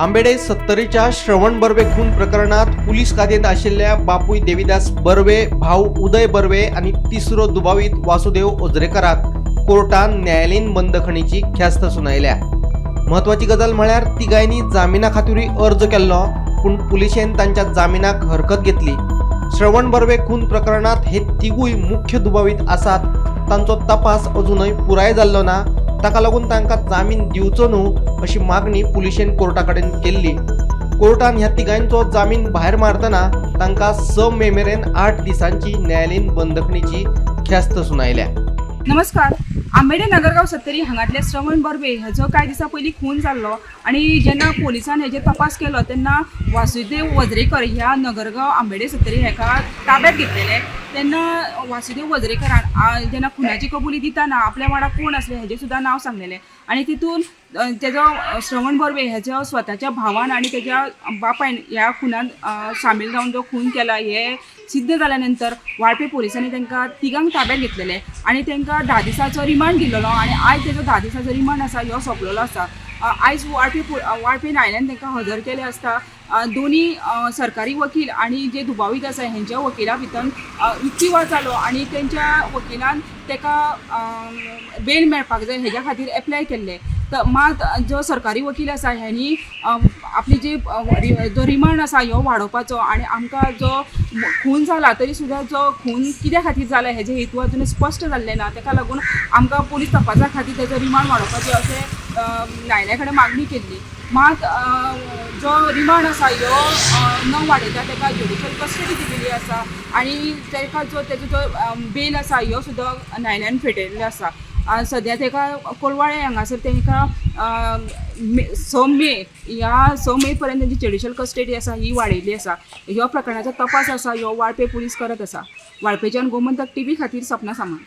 आंबेडे सत्तरीच्या श्रवण बर्वे खून प्रकरणात पोलीस कायदेत आशिल्ल्या बापूय देविदास बर्वे, भाऊ उदय बर्वे आणि तिसरो दुबावित वासुदेव ओझरेकराक कोर्टान न्यायालयीन बंदखणीची ख्यास्त सुनायल्या। महत्वाची गजाल म्हळ्यार तिगायनी जामिना खातीर अर्ज केल्लो, पूण पुलिशेन तांच्या जामिनाक हरकत घेतली। श्रवण बर्वे खून प्रकरणात हे तिगूय मुख्य दुबावित आसात। तांचो तपास अजूनय पुराय जाल्लो ना, ताका लागून तांकां जामीन दिवचो न्हू अशी मागणी पुलिशेन कोर्टाकडेन केल्ली। कोर्टान ह्या तिगांचो जामीन भायर मारतना तांकां 6 मे मेरेन 8 दिसांची न्यायालयीन बंदखणीची ख्यास्त सुनायल्या। नमस्कार। आंबेडे नगरगाव सत्तरी हांगातले श्रवण बर्वे हाचो कांय दिसा पयलीं खून जाल्लो आनी जेन्ना पोलिसान हेजेर तपास केलो तेन्ना वासुदेव वजरेकर ह्या नगरगाव आंबेडे सत्तरी हेका ताब्यात घेतलेले। तेन्ना वासुदेव वजरेकरान जेन्ना खुनाची कबुली दितना आपल्या वांगडा कोण आसले हेजें सुद्दां नांव सांगलेलें आनी तितून तेजो श्रवण बर्वे हेजो स्वताच्या भावान आनी तेज्या बापायन ह्या खुनान सामील जावन जो खून केला हे सिद्ध जाल्या नंतर वाळपे पोलिसांनी तांकां तिगांक ताब्यात घेतलेले आनी तांकां 10 दिसाचो रिमांड दिल्लो आनी आयज तेजो 10 दिसाचो रिमांड आसा ह्यो सोंपलेलो आसा। आयज वाळपे न्यायालयान तांकां हजर केले आसता दोन्ही सरकारी वकील आणि जे दुबावित आसा हेंच्या वकिला भितर युक्तिवाद जालो आनी तेंच्या वकिलान तेका बेल मेळपाक जाय हेज्या खातीर एप्लाय केल्ले। मात जो सरकारी वकील आसा हेनी आपली जी जो रिमांड आसा ह्यो वाडोवपाचो आनी आमकां जो खून जाला तरी सुद्दां जो खून कित्या खातीर जाला हेजे हेतू अजून स्पश्ट जाल्ले ना, ताका लागून आमकां पुलीस तपासा खातीर तेजो रिमांड वाडोवपाचो अशें न्यायालया कडेन मागणी केल्ली। मात जो रिमांड आसा ह्यो न वाडयता ताका ज्युडिशियल कस्टडी दिलेली आसा आनी ताका जो तेजो जो बेल आसा ह्यो सुद्दां न्यायालयान फेटयल्लो आसा। सद्या ताका कोलवाळे हांगासर तांकां 6 मे पर्यंत तांची ज्युडिशियल कस्टडी आसा ही वाडयल्ली आसा। ह्यो प्रकरणाचो तपास आसा ह्यो वाळपे पुलीस करत आसा। वाळपेच्यान गोमंतक TV खातीर सपना सामंत।